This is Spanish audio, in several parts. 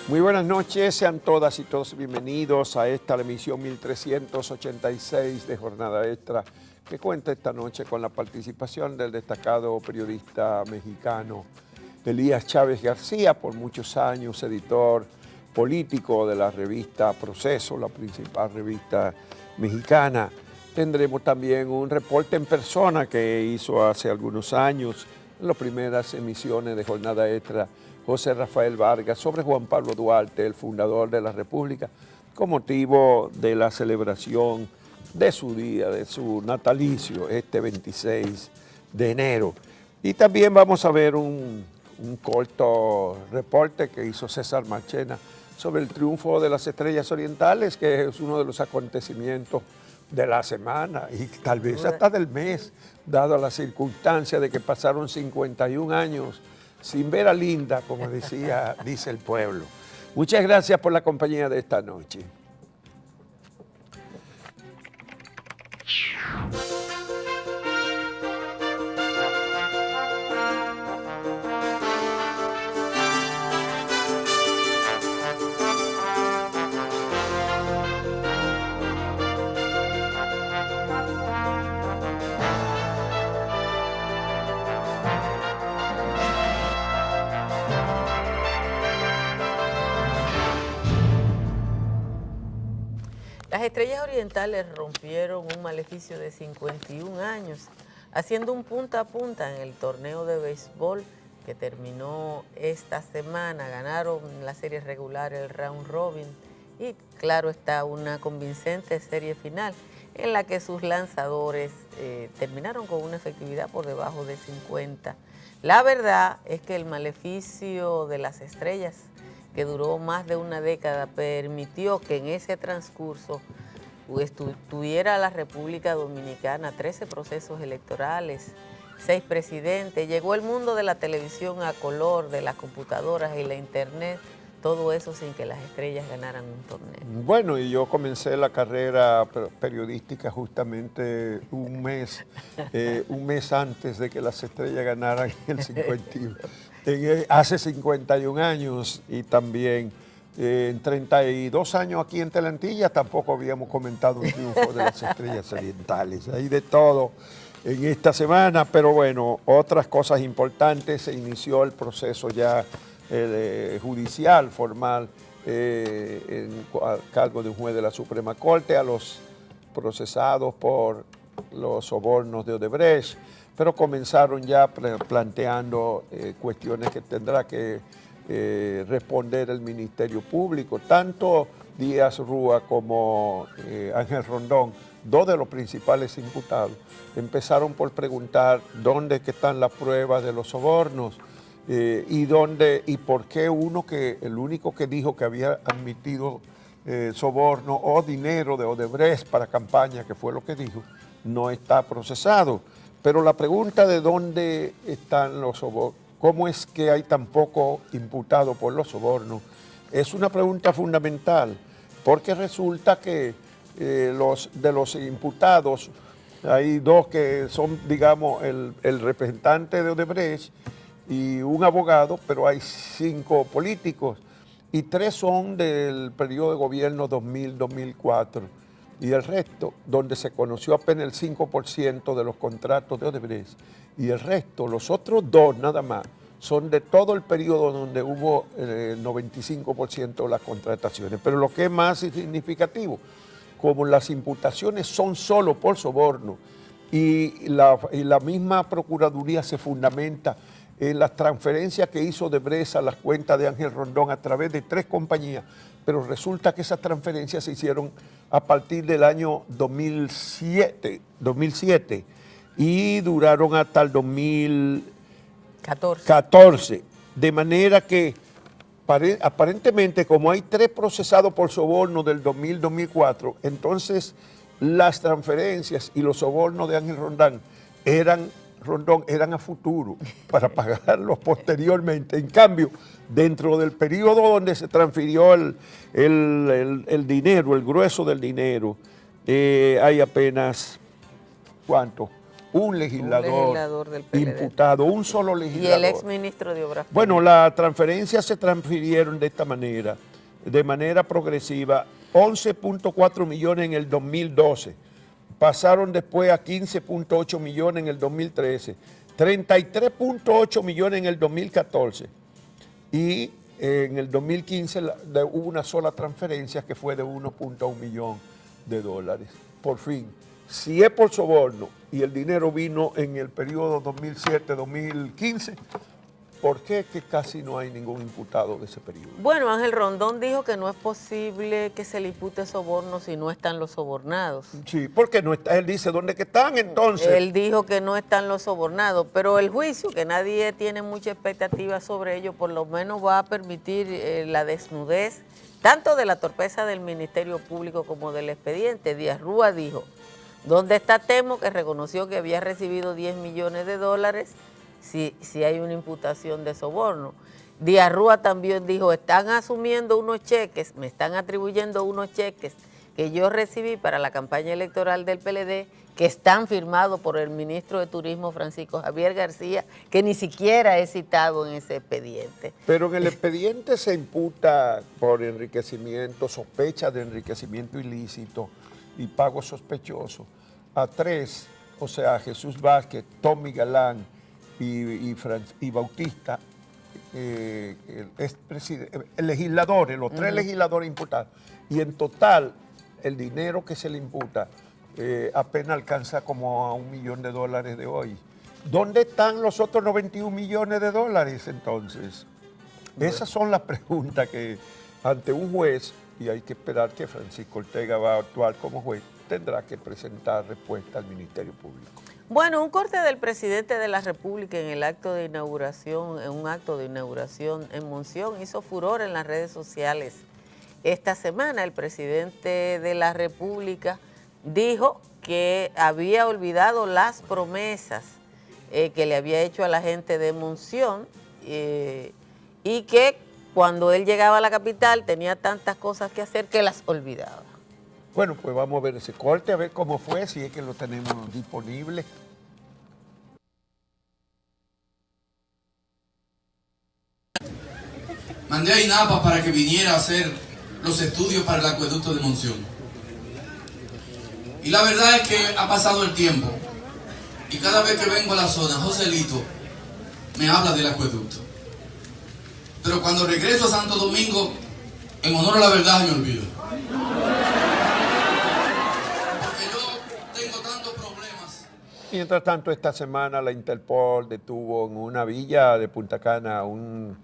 Muy buenas noches, sean todas y todos bienvenidos a esta la emisión 1386 de Jornada Extra, que cuenta esta noche con la participación del destacado periodista mexicano Elías Chávez García, por muchos años editor político de la revista Proceso, la principal revista mexicana. Tendremos también un reporte en persona que hizo hace algunos años, en las primeras emisiones de Jornada Extra, José Rafael Vargas, sobre Juan Pablo Duarte, el fundador de la República, con motivo de la celebración de su día, de su natalicio, este 26 de enero. Y también vamos a ver un corto reporte que hizo César Marchena sobre el triunfo de las Estrellas Orientales, que es uno de los acontecimientos de la semana y tal vez hasta del mes, dado la circunstancia de que pasaron 51 años sin ver a Linda, como dice el pueblo. Muchas gracias por la compañía de esta noche. Las Estrellas Orientales rompieron un maleficio de 51 años, haciendo un punta a punta en el torneo de béisbol que terminó esta semana. Ganaron la serie regular, el round robin, y claro está, una convincente serie final en la que sus lanzadores terminaron con una efectividad por debajo de 50. La verdad es que el maleficio de las estrellas, que duró más de una década, permitió que en ese transcurso tuviera la República Dominicana 13 procesos electorales, 6 presidentes, llegó el mundo de la televisión a color, de las computadoras y la internet, todo eso sin que las estrellas ganaran un torneo. Bueno, y yo comencé la carrera periodística justamente un mes antes de que las estrellas ganaran el 51. Hace 51 años, y también en 32 años aquí en Telantillas tampoco habíamos comentado un triunfo de las Estrellas Orientales. Hay de todo en esta semana, pero bueno, otras cosas importantes. Se inició el proceso ya judicial, formal, a cargo de un juez de la Suprema Corte, a los procesados por los sobornos de Odebrecht, pero comenzaron ya planteando cuestiones que tendrá que responder el Ministerio Público. Tanto Díaz Rúa como Ángel Rondón, dos de los principales imputados, empezaron por preguntar dónde están las pruebas de los sobornos y por qué el único que dijo que había admitido soborno o dinero de Odebrecht para campaña, que fue lo que dijo, no está procesado. Pero la pregunta de dónde están los sobornos, cómo es que hay tan poco imputado por los sobornos, es una pregunta fundamental, porque resulta que de los imputados hay dos que son, digamos, el representante de Odebrecht y un abogado, pero hay 5 políticos y 3 son del periodo de gobierno 2000-2004. Y el resto, donde se conoció apenas el 5% de los contratos de Odebrecht, y el resto, los otros 2 nada más, son de todo el periodo donde hubo el 95% de las contrataciones. Pero lo que es más significativo, como las imputaciones son solo por soborno y la misma Procuraduría se fundamenta en las transferencias que hizo Odebrecht a las cuentas de Ángel Rondón a través de 3 compañías, pero resulta que esas transferencias se hicieron a partir del año 2007 y duraron hasta el 2014. De manera que aparentemente, como hay 3 procesados por soborno del 2000-2004, entonces las transferencias y los sobornos de Ángel Rondón eran a futuro para pagarlos posteriormente. En cambio, dentro del periodo donde se transfirió el dinero, el grueso del dinero, hay apenas, ¿cuánto? un legislador del PLD. imputado, un solo legislador. Y el exministro de Obras Públicas. Bueno, las transferencias se transfirieron de esta manera, de manera progresiva, 11.4 millones en el 2012, pasaron después a 15.8 millones en el 2013, 33.8 millones en el 2014 y en el 2015 hubo una sola transferencia que fue de 1.1 millón de dólares. Por fin, si es por soborno y el dinero vino en el periodo 2007-2015, ¿por qué que casi no hay ningún imputado de ese periodo? Bueno, Ángel Rondón dijo que no es posible que se le impute soborno si no están los sobornados. Sí, porque no está, él dice, ¿dónde que están entonces? Él dijo que no están los sobornados, pero el juicio, que nadie tiene mucha expectativa sobre ello, por lo menos va a permitir la desnudez, tanto de la torpeza del Ministerio Público como del expediente. Díaz Rúa dijo, ¿dónde está Temo, que reconoció que había recibido 10 millones de dólares? Si hay una imputación de soborno. Díaz Rúa también dijo, están asumiendo unos cheques, me están atribuyendo unos cheques que yo recibí para la campaña electoral del PLD, que están firmados por el ministro de Turismo Francisco Javier García, que ni siquiera he citado en ese expediente. Pero en el expediente se imputa por enriquecimiento, sospecha de enriquecimiento ilícito y pago sospechoso a 3, o sea, Jesús Vázquez, Tommy Galán y Bautista, el legislador, los 3 legisladores imputados. Y en total, el dinero que se le imputa apenas alcanza como a $1 millón de hoy. ¿Dónde están los otros 91 millones de dólares entonces? Bueno. Esas son las preguntas que ante un juez, y hay que esperar que Francisco Ortega va a actuar como juez, tendrá que presentar respuesta al Ministerio Público. Bueno, un corte del presidente de la República en un acto de inauguración en Monción hizo furor en las redes sociales. Esta semana el presidente de la República dijo que había olvidado las promesas que le había hecho a la gente de Monción y que cuando él llegaba a la capital tenía tantas cosas que hacer que las olvidaba. Bueno, pues vamos a ver ese corte, a ver cómo fue, si es que lo tenemos disponible. Mandé a INAPA para que viniera a hacer los estudios para el acueducto de Monción. Y la verdad es que ha pasado el tiempo y cada vez que vengo a la zona, Joselito me habla del acueducto. Pero cuando regreso a Santo Domingo, en honor a la verdad, me olvido. Mientras tanto, esta semana la Interpol detuvo en una villa de Punta Cana a un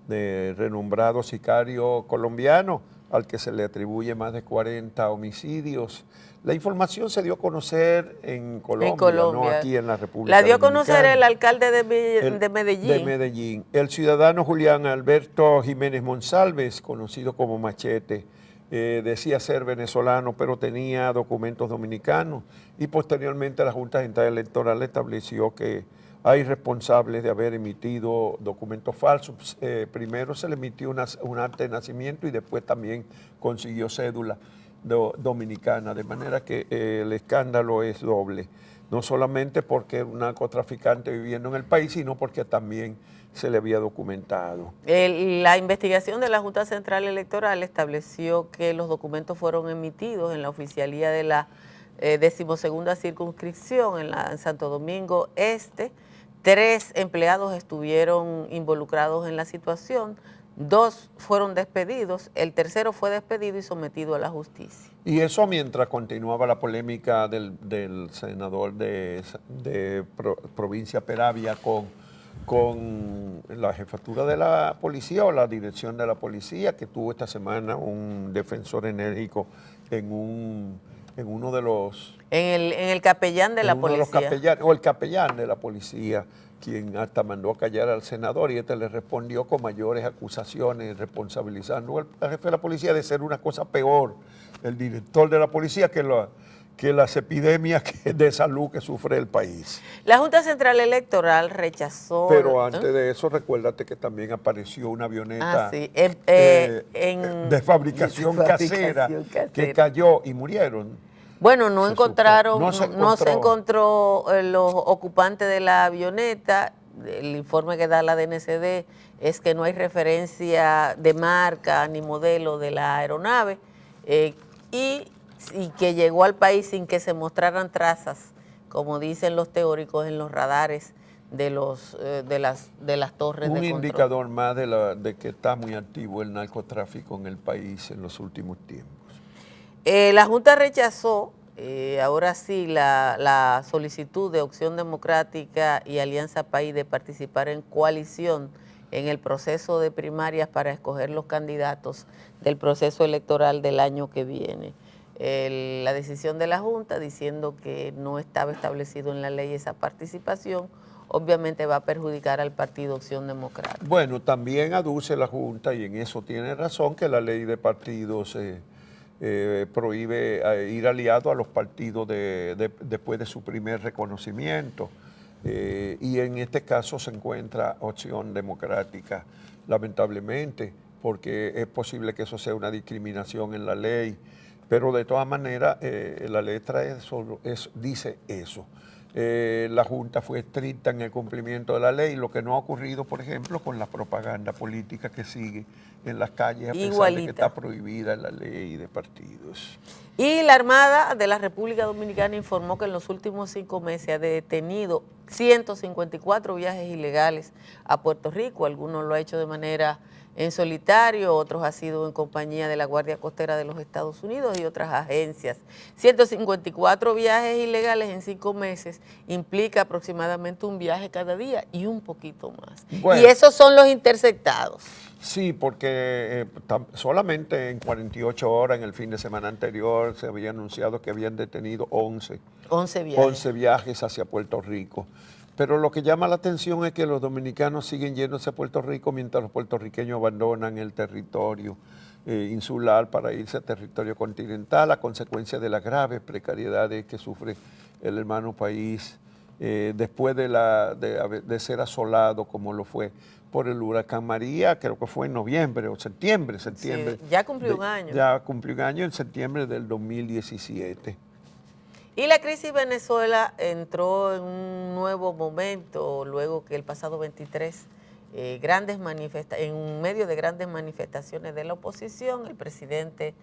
renombrado sicario colombiano al que se le atribuye más de 40 homicidios. La información se dio a conocer en Colombia, no aquí en la República La dio a Dominicana. conocer el alcalde de Medellín. De Medellín. El ciudadano Julián Alberto Jiménez Monsalves, conocido como Machete, decía ser venezolano, pero tenía documentos dominicanos. Y posteriormente la Junta Central Electoral estableció que hay responsables de haber emitido documentos falsos. Primero se le emitió un acta de nacimiento y después también consiguió cédula dominicana, de manera que el escándalo es doble. No solamente porque era un narcotraficante viviendo en el país, sino porque también se le había documentado. La investigación de la Junta Central Electoral estableció que los documentos fueron emitidos en la oficialía de la 12ª circunscripción en Santo Domingo Este. 3 empleados estuvieron involucrados en la situación, 2 fueron despedidos, el tercero fue despedido y sometido a la justicia. Y eso mientras continuaba la polémica del senador de provincia Peravia con la jefatura de la policía o la dirección de la policía, que tuvo esta semana un defensor enérgico en uno de los... En el capellán de la policía. O el capellán de la policía, quien hasta mandó a callar al senador y este le respondió con mayores acusaciones, responsabilizando al jefe de la policía de ser una cosa peor, el director de la policía, que las epidemias de salud que sufre el país. La Junta Central Electoral rechazó... Pero antes de eso, recuérdate que también apareció una avioneta de fabricación casera que cayó y murieron Bueno, no se encontró los ocupantes de la avioneta. El informe que da la DNCD es que no hay referencia de marca ni modelo de la aeronave y que llegó al país sin que se mostraran trazas, como dicen los teóricos, en los radares de las torres de control. Un indicador más de que está muy activo el narcotráfico en el país en los últimos tiempos. La Junta rechazó, ahora sí, la solicitud de Opción Democrática y Alianza País de participar en coalición en el proceso de primarias para escoger los candidatos del proceso electoral del año que viene. La decisión de la Junta diciendo que no estaba establecido en la ley esa participación, obviamente va a perjudicar al partido Opción Democrática. Bueno, también aduce la Junta, y en eso tiene razón, que la ley de partidos prohíbe ir aliado a los partidos después de su primer reconocimiento. Y en este caso se encuentra Opción Democrática, lamentablemente, porque es posible que eso sea una discriminación en la ley, pero de todas maneras la letra dice eso. La Junta fue estricta en el cumplimiento de la ley, lo que no ha ocurrido, por ejemplo, con la propaganda política que sigue en las calles, a pesar de que está prohibida en la ley de partidos. Y la Armada de la República Dominicana informó que en los últimos 5 meses ha detenido 154 viajes ilegales a Puerto Rico. Algunos lo ha hecho de manera en solitario, otros ha sido en compañía de la Guardia Costera de los Estados Unidos y otras agencias. 154 viajes ilegales en 5 meses implica aproximadamente un viaje cada día y un poquito más. Bueno, y esos son los interceptados. Sí, porque solamente en 48 horas en el fin de semana anterior se había anunciado que habían detenido 11 viajes hacia Puerto Rico. Pero lo que llama la atención es que los dominicanos siguen yéndose a Puerto Rico mientras los puertorriqueños abandonan el territorio insular para irse a territorio continental a consecuencia de las graves precariedades que sufre el hermano país después de ser asolado como lo fue por el huracán María, creo que fue en noviembre o septiembre. Sí, ya cumplió un año. Ya cumplió un año en septiembre del 2017. Y la crisis Venezuela entró en un nuevo momento luego que el pasado 23, en medio de grandes manifestaciones de la oposición, el presidente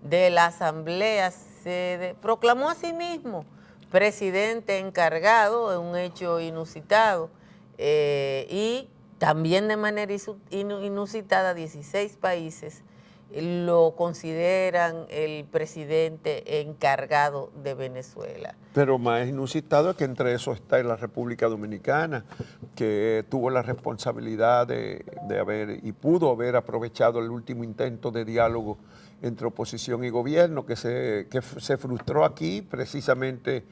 de la Asamblea se proclamó a sí mismo presidente encargado de un hecho inusitado y también de manera inusitada 16 países lo consideran el presidente encargado de Venezuela. Pero más inusitado es que entre eso está en la República Dominicana, que tuvo la responsabilidad de haber y pudo haber aprovechado el último intento de diálogo entre oposición y gobierno, que se frustró aquí precisamente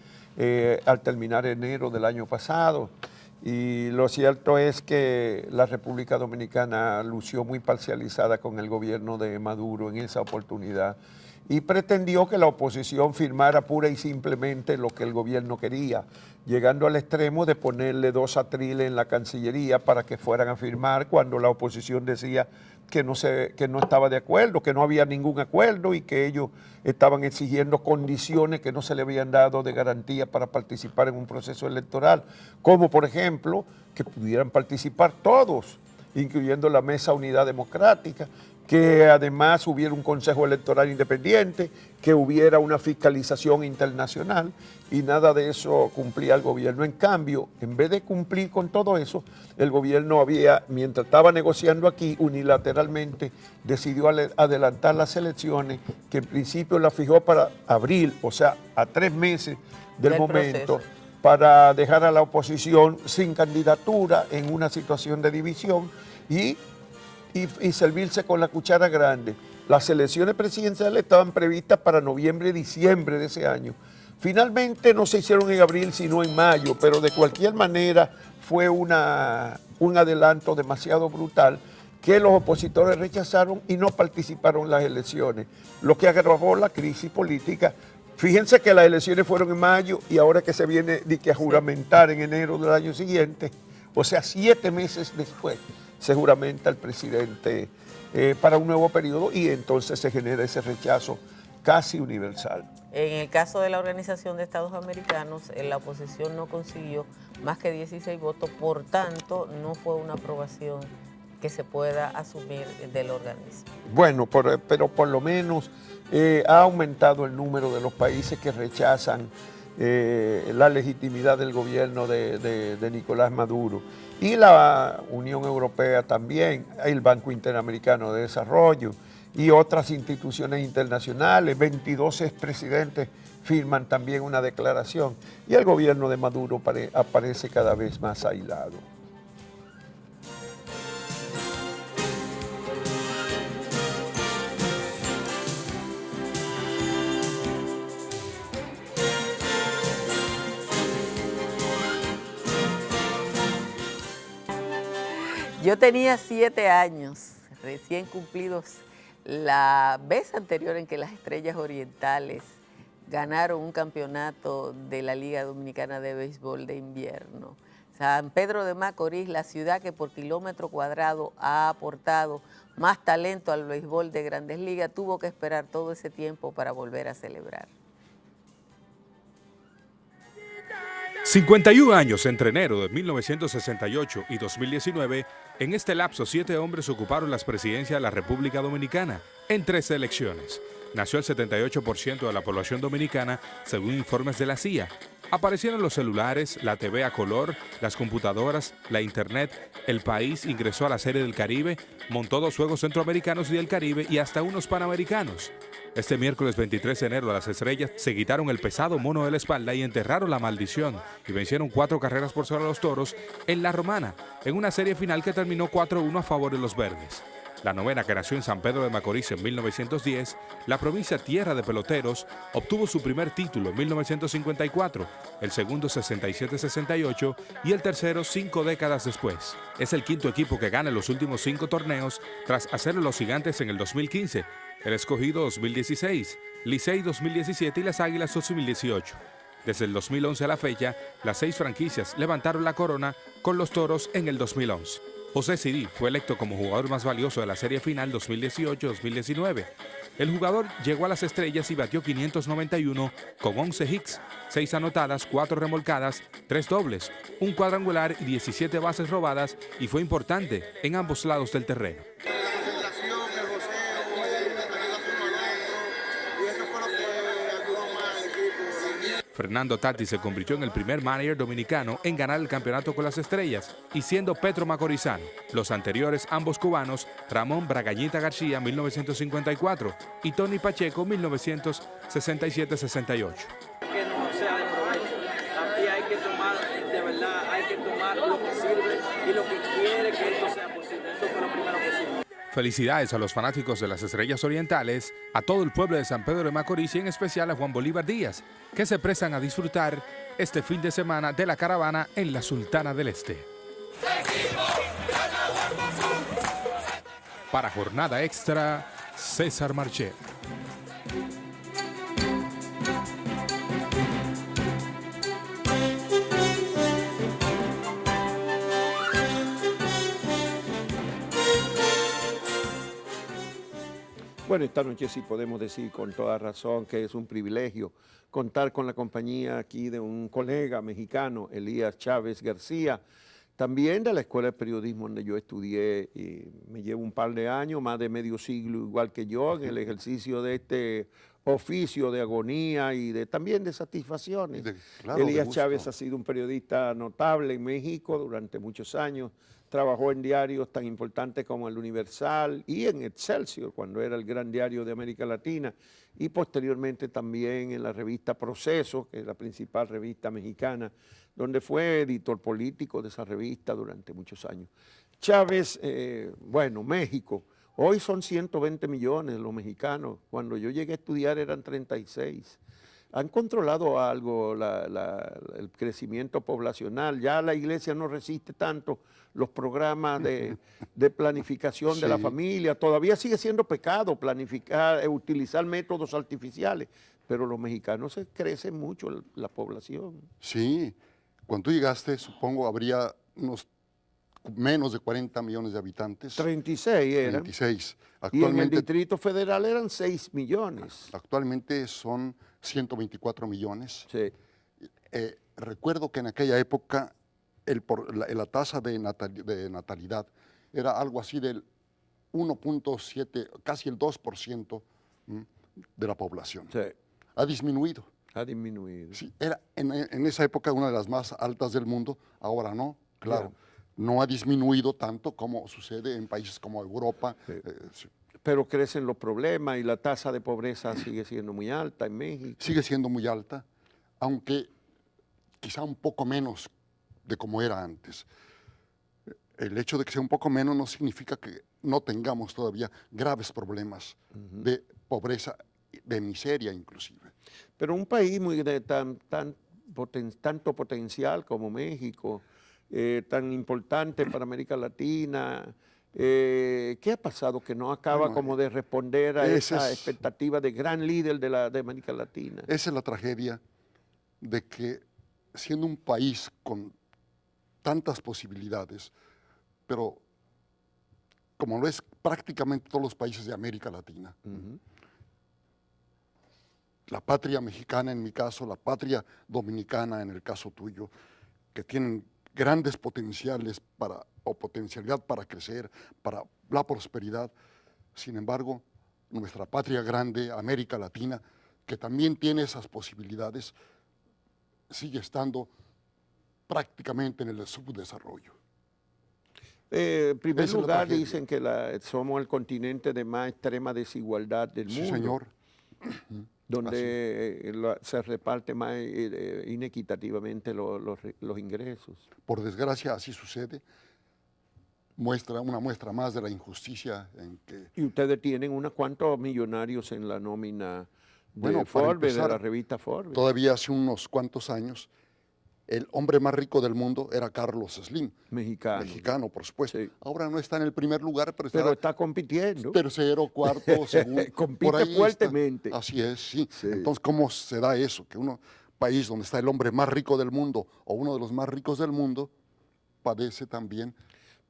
al terminar enero del año pasado. Y lo cierto es que la República Dominicana lució muy parcializada con el gobierno de Maduro en esa oportunidad y pretendió que la oposición firmara pura y simplemente lo que el gobierno quería, llegando al extremo de ponerle 2 atriles en la Cancillería para que fueran a firmar cuando la oposición decía que no estaba de acuerdo, que no había ningún acuerdo y que ellos estaban exigiendo condiciones que no se le habían dado de garantía para participar en un proceso electoral, como por ejemplo que pudieran participar todos, incluyendo la Mesa Unidad Democrática, que además hubiera un Consejo Electoral independiente, que hubiera una fiscalización internacional, y nada de eso cumplía el gobierno. En cambio, en vez de cumplir con todo eso, el gobierno mientras estaba negociando aquí, unilateralmente decidió adelantar las elecciones, que en principio las fijó para abril, o sea, a 3 meses del momento, para dejar a la oposición sin candidatura en una situación de división y servirse con la cuchara grande. Las elecciones presidenciales estaban previstas para noviembre y diciembre de ese año. Finalmente no se hicieron en abril, sino en mayo, pero de cualquier manera fue un adelanto demasiado brutal que los opositores rechazaron y no participaron en las elecciones, lo que agravó la crisis política. Fíjense que las elecciones fueron en mayo y ahora que se viene a juramentar en enero del año siguiente, o sea, 7 meses después, se juramenta el presidente para un nuevo periodo y entonces se genera ese rechazo casi universal. En el caso de la Organización de Estados Americanos, la oposición no consiguió más que 16 votos, por tanto, no fue una aprobación que se pueda asumir del organismo. Bueno, pero por lo menos ha aumentado el número de los países que rechazan la legitimidad del gobierno de Nicolás Maduro. Y la Unión Europea también, el Banco Interamericano de Desarrollo y otras instituciones internacionales, 22 expresidentes firman también una declaración y el gobierno de Maduro aparece cada vez más aislado. Yo tenía 7 años, recién cumplidos, la vez anterior en que las Estrellas Orientales ganaron un campeonato de la Liga Dominicana de Béisbol de Invierno. San Pedro de Macorís, la ciudad que por kilómetro cuadrado ha aportado más talento al béisbol de Grandes Ligas, tuvo que esperar todo ese tiempo para volver a celebrar. 51 años entre enero de 1968 y 2019, en este lapso 7 hombres ocuparon las presidencias de la República Dominicana en 13 elecciones. Nació el 78% de la población dominicana, según informes de la CIA. Aparecieron los celulares, la TV a color, las computadoras, la internet. El país ingresó a la Serie del Caribe, montó 2 Juegos Centroamericanos y del Caribe y hasta unos Panamericanos. Este miércoles 23 de enero las Estrellas se quitaron el pesado mono de la espalda y enterraron la maldición y vencieron 4 carreras por 0 a los Toros en La Romana, en una serie final que terminó 4-1 a favor de los verdes. La novena, que nació en San Pedro de Macorís en 1910, la provincia tierra de peloteros, obtuvo su primer título en 1954, el segundo 67-68 y el tercero 5 décadas después. Es el quinto equipo que gana los últimos 5 torneos tras hacerlo los Gigantes en el 2015, el Escogido 2016, Licey 2017 y las Águilas 2018. Desde el 2011 a la fecha, las 6 franquicias levantaron la corona con los Toros en el 2011. José Sirí fue electo como jugador más valioso de la serie final 2018-2019. El jugador llegó a las Estrellas y batió 591 con 11 hits, 6 anotadas, 4 remolcadas, 3 dobles, un cuadrangular y 17 bases robadas y fue importante en ambos lados del terreno. Fernando Tatis se convirtió en el primer manager dominicano en ganar el campeonato con las Estrellas y siendo Petro Macorizano. Los anteriores, ambos cubanos, Ramón Bragañita García 1954 y Tony Pacheco 1967-68. Que no sea de provecho. Aquí hay que tomar, de verdad, hay que tomar lo que sirve y lo que quiere que esto sea posible. Eso fue lo primero que sirve. Felicidades a los fanáticos de las Estrellas Orientales, a todo el pueblo de San Pedro de Macorís y en especial a Juan Bolívar Díaz, que se prestan a disfrutar este fin de semana de la caravana en la Sultana del Este. Para Jornada Extra, César Marché. Bueno, esta noche sí podemos decir con toda razón que es un privilegio contar con la compañía aquí de un colega mexicano, Elías Chávez García, también de la Escuela de Periodismo donde yo estudié y me llevo un par de años, más de medio siglo igual que yo, en el ejercicio de este oficio de agonía y también de satisfacciones. Claro, Elías Chávez ha sido un periodista notable en México durante muchos años. Trabajó en diarios tan importantes como El Universal y en Excelsior, cuando era el gran diario de América Latina, y posteriormente también en la revista Proceso, que es la principal revista mexicana, donde fue editor político de esa revista durante muchos años. Chávez, bueno, México, hoy son 120 millones los mexicanos, cuando yo llegué a estudiar eran 36. Han controlado algo el crecimiento poblacional, ya la iglesia no resiste tanto los programas de planificación de la familia, todavía sigue siendo pecado planificar, utilizar métodos artificiales, pero los mexicanos crecen mucho la población. Sí, cuando tú llegaste, supongo, habría unos menos de 40 millones de habitantes. 36 eran. 26. Y en el Distrito Federal eran 6 millones. Actualmente son 124 millones. Sí. Recuerdo que en aquella época la tasa de natalidad era algo así del 1.7, casi el 2% de la población. Sí. Ha disminuido. Ha disminuido. Sí, era en esa época una de las más altas del mundo, ahora no, claro. Ya. No ha disminuido tanto como sucede en países como Europa. Sí. Sí. Pero crecen los problemas y la tasa de pobreza sigue siendo muy alta en México. Sigue siendo muy alta, aunque quizá un poco menos de como era antes. El hecho de que sea un poco menos no significa que no tengamos todavía graves problemas de pobreza, de miseria inclusive. Pero un país muy de tanto potencial como México, tan importante para América Latina, ¿qué ha pasado que no acaba como de responder a esa expectativa de gran líder de América Latina? Esa es la tragedia de que siendo un país con tantas posibilidades, pero como lo es prácticamente todos los países de América Latina, la patria mexicana en mi caso, la patria dominicana en el caso tuyo, que tienen grandes potenciales o potencialidad para crecer, para la prosperidad. Sin embargo, nuestra patria grande, América Latina, que también tiene esas posibilidades, sigue estando prácticamente en el subdesarrollo. En primer lugar, dicen que somos el continente de más extrema desigualdad del mundo. Sí, señor. Donde se reparte más inequitativamente los ingresos. Por desgracia, así sucede. Una muestra más de la injusticia en que... Y ustedes tienen unos cuantos millonarios en la nómina de para Forbes, empezar, de la revista Forbes. Todavía hace unos cuantos años, el hombre más rico del mundo era Carlos Slim. Mexicano, por supuesto. Sí. Ahora no está en el primer lugar, pero está compitiendo. Tercero, cuarto, segundo. Compite fuertemente. Así es, sí. Entonces, ¿cómo se da eso? Que un país donde está el hombre más rico del mundo o uno de los más ricos del mundo padece también.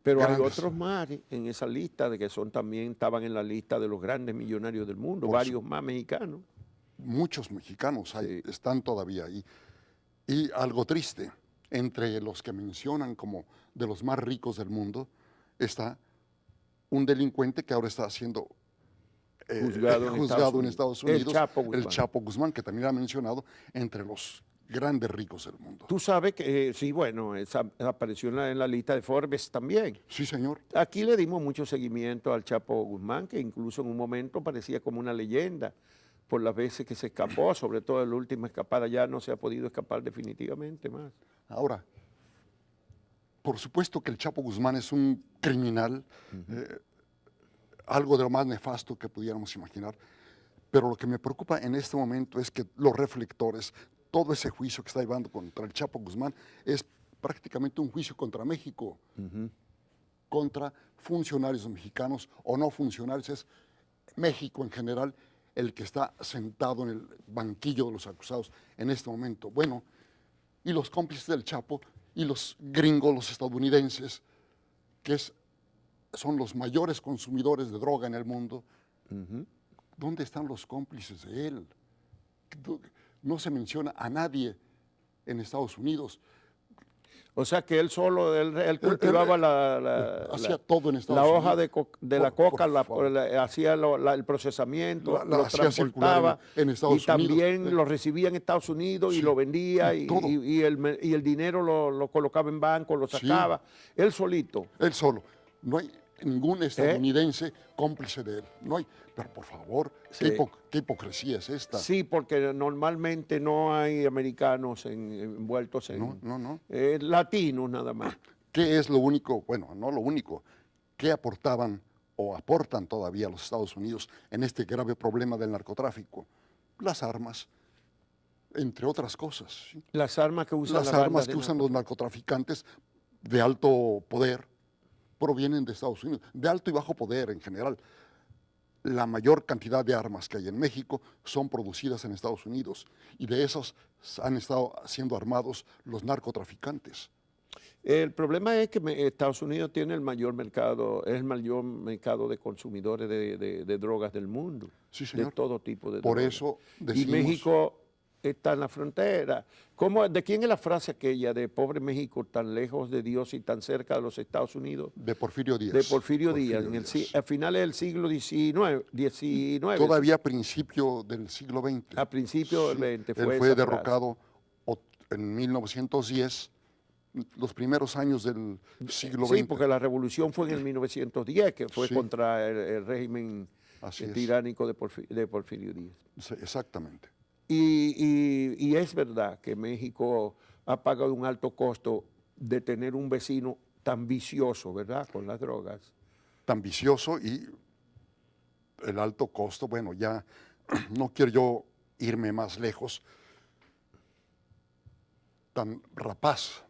Pero hay otros más en esa lista de que también estaban en la lista de los grandes millonarios del mundo, varios más mexicanos. Muchos mexicanos están todavía ahí. Y algo triste, entre los que mencionan como de los más ricos del mundo, está un delincuente que ahora está siendo juzgado en Estados Unidos, el Chapo Guzmán, que también ha mencionado entre los grandes ricos del mundo. Tú sabes que, sí, bueno, apareció en la lista de Forbes también. Sí, señor. Aquí le dimos mucho seguimiento al Chapo Guzmán, que incluso en un momento parecía como una leyenda por las veces que se escapó, sobre todo en la última escapada, ya no se ha podido escapar definitivamente más. Ahora, por supuesto que el Chapo Guzmán es un criminal, algo de lo más nefasto que pudiéramos imaginar, pero lo que me preocupa en este momento es que los reflectores, todo ese juicio que está llevando contra el Chapo Guzmán es prácticamente un juicio contra México, contra funcionarios mexicanos o no funcionarios, es México en general el que está sentado en el banquillo de los acusados en este momento. Bueno, y los cómplices del Chapo y los gringos, los estadounidenses, que son los mayores consumidores de droga en el mundo, ¿dónde están los cómplices de él? No se menciona a nadie en Estados Unidos. O sea que él solo, él cultivaba hacía todo en Estados la Unidos. hoja de la coca, hacía el procesamiento, lo transportaba en Estados y también lo recibía en Estados Unidos y lo vendía y el dinero lo colocaba en banco, lo sacaba. Él solito. Él solo. No hay ningún estadounidense cómplice de él. No hay. Pero por favor, ¿qué hipocresía es esta? Sí, porque normalmente no hay americanos envueltos en... No. Latinos nada más. ¿Qué es lo único? Bueno, no lo único. ¿Qué aportaban o aportan todavía los Estados Unidos en este grave problema del narcotráfico? Las armas, entre otras cosas. ¿Sí? Las armas que usan los narcotraficantes de alto poder provienen de Estados Unidos, de alto y bajo poder en general. La mayor cantidad de armas que hay en México son producidas en Estados Unidos y de esos han estado siendo armados los narcotraficantes. El problema es que Estados Unidos tiene el mayor mercado, es el mayor mercado de consumidores de drogas del mundo. Sí, señor. De todo tipo de Por drogas. eso Y decimos... México está en la frontera. ¿De quién es la frase aquella de pobre México, tan lejos de Dios y tan cerca de los Estados Unidos? De Porfirio Díaz. De Porfirio Díaz, a finales del siglo XIX. Todavía a principio del siglo XX. A principio del XX Él fue fue esa derrocado en 1910, los primeros años del siglo XX. Sí, porque la revolución fue en el 1910, que fue contra el régimen tiránico de Porfirio Díaz. Sí, exactamente. Y es verdad que México ha pagado un alto costo de tener un vecino tan vicioso, ¿verdad?, con las drogas. Tan vicioso y el alto costo, bueno, ya no quiero yo irme más lejos, tan rapaz,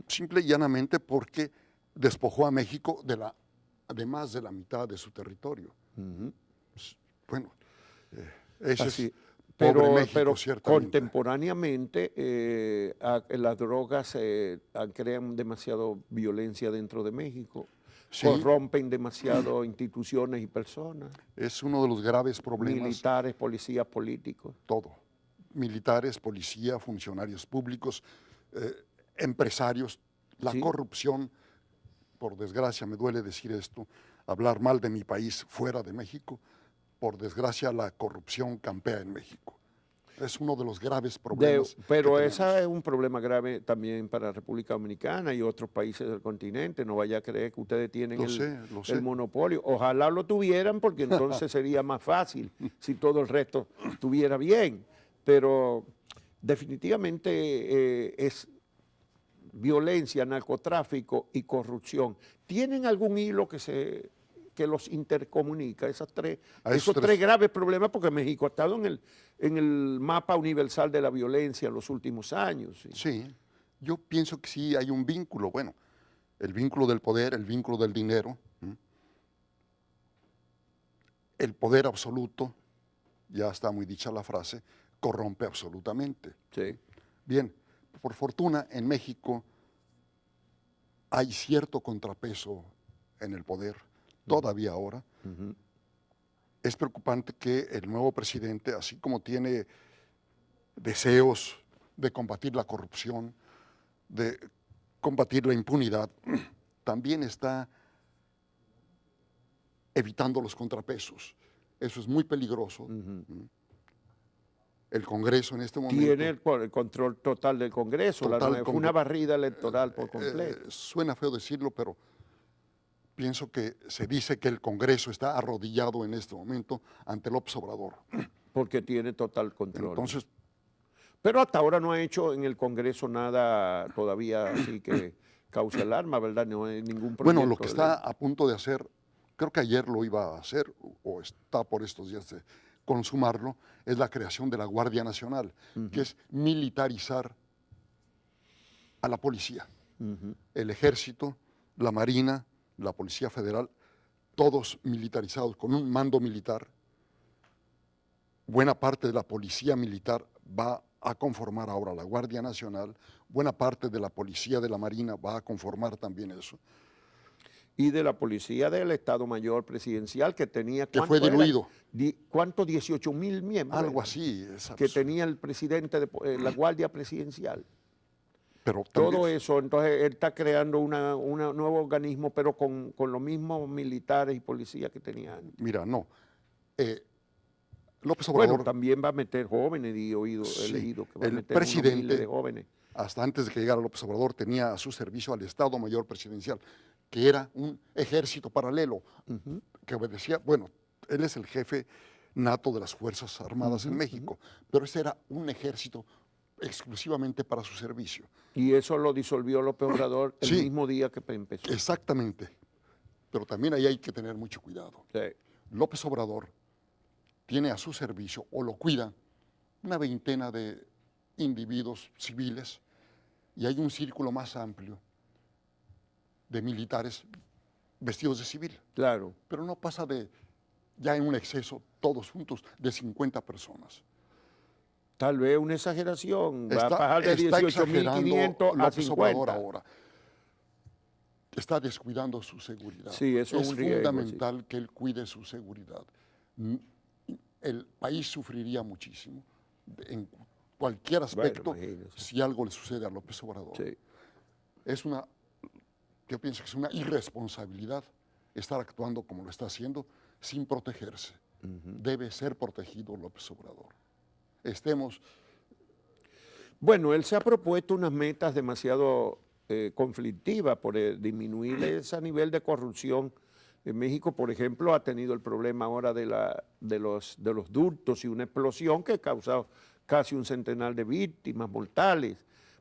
simple y llanamente porque despojó a México de más de la mitad de su territorio. Bueno, ese Así. es pobre México, pero ciertamente. contemporáneamente las drogas crean demasiado violencia dentro de México, Sí. corrompen demasiado instituciones y personas, Es uno de los graves problemas. militares, policías, políticos. Todo. Militares, policía, funcionarios públicos, empresarios, la Sí. corrupción, por desgracia, me duele decir esto, hablar mal de mi país fuera de México, por desgracia la corrupción campea en México. Es uno de los graves problemas. Pero que ese tenemos. es un problema grave también para la República Dominicana y otros países del continente. No vaya a creer que ustedes tienen Lo sé. el monopolio. Ojalá lo tuvieran, porque entonces sería más fácil si todo el resto estuviera bien. Pero definitivamente es violencia, narcotráfico y corrupción. ¿Tienen algún hilo que los intercomunica? Esos tres graves problemas, porque México ha estado en el mapa universal de la violencia en los últimos años. Sí, yo pienso que sí hay un vínculo, bueno, el vínculo del poder, el vínculo del dinero, el poder absoluto, ya está muy dicha la frase, corrompe absolutamente. Sí. Bien, por fortuna en México hay cierto contrapeso en el poder, todavía ahora. Es preocupante que el nuevo presidente, así como tiene deseos de combatir la corrupción, de combatir la impunidad, también está evitando los contrapesos. Eso es muy peligroso. El Congreso en este momento... Tiene el control total del Congreso. Fue una barrida electoral por completo. Suena feo decirlo, pero pienso que se dice que el Congreso está arrodillado en este momento ante López Obrador. Porque tiene total control. Entonces, pero hasta ahora no ha hecho en el Congreso nada todavía así que cause alarma, ¿verdad? No hay ningún proyecto. bueno, lo que está a punto de hacer, creo que ayer lo iba a hacer, o está por estos días de consumarlo, es la creación de la Guardia Nacional, que es militarizar a la policía. El Ejército, la Marina, la Policía Federal, todos militarizados con un mando militar. Buena parte de la Policía Militar va a conformar ahora la Guardia Nacional, buena parte de la Policía de la Marina va a conformar también eso. Y de la Policía del Estado Mayor Presidencial, que tenía... Que fue diluido. ¿Cuántos? 18,000 miembros. Algo así. Que tenía el presidente de la Guardia Presidencial. Pero todo eso, entonces él está creando un nuevo organismo, pero con los mismos militares y policías que tenía antes. Mira, no. López Obrador... Bueno, también va a meter jóvenes, he leído que va a meter presidente, de jóvenes. Hasta antes de que llegara López Obrador, tenía a su servicio al Estado Mayor Presidencial, que era un ejército paralelo, que obedecía, bueno, él es el jefe nato de las Fuerzas Armadas en México, pero ese era un ejército exclusivamente para su servicio. Y eso lo disolvió López Obrador el mismo día que empezó. Exactamente, pero también ahí hay que tener mucho cuidado. Sí. López Obrador tiene a su servicio, o lo cuida, una veintena de individuos civiles, y hay un círculo más amplio de militares vestidos de civil. Claro. Pero no pasa de, ya en un exceso, todos juntos, de 50 personas. Tal vez una exageración. Va a Está, bajar de está 18.500 a López Obrador 50. ahora. Está descuidando su seguridad. Sí, eso es un riesgo, fundamental que él cuide su seguridad. El país sufriría muchísimo en cualquier aspecto si algo le sucede a López Obrador. Sí. Yo pienso que es una irresponsabilidad estar actuando como lo está haciendo sin protegerse. Debe ser protegido López Obrador. Bueno, él se ha propuesto unas metas demasiado conflictivas por disminuir ese nivel de corrupción. En México, por ejemplo, ha tenido el problema ahora de los ductos y una explosión que ha causado casi un centenar de víctimas mortales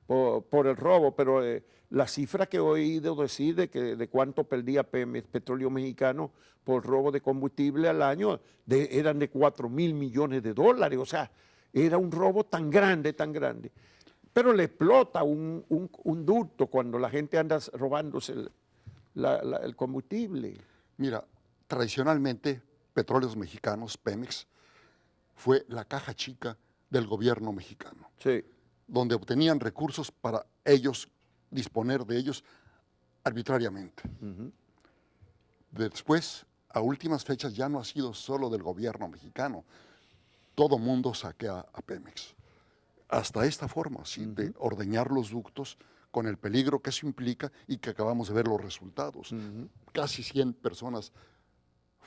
por el robo, pero la cifra que he oído decir de cuánto perdía Pemex, Petróleo Mexicano, por robo de combustible al año, eran de 4.000 millones de dólares, o sea, era un robo tan grande, pero le explota un ducto cuando la gente anda robándose el combustible. Mira, tradicionalmente Petróleos Mexicanos, Pemex, fue la caja chica del gobierno mexicano, Sí. donde obtenían recursos para ellos disponer de ellos arbitrariamente. Después, a últimas fechas, ya no ha sido solo del gobierno mexicano. Todo mundo saquea a Pemex. Hasta esta forma, ¿sí? De ordeñar los ductos con el peligro que eso implica y que acabamos de ver los resultados. Casi 100 personas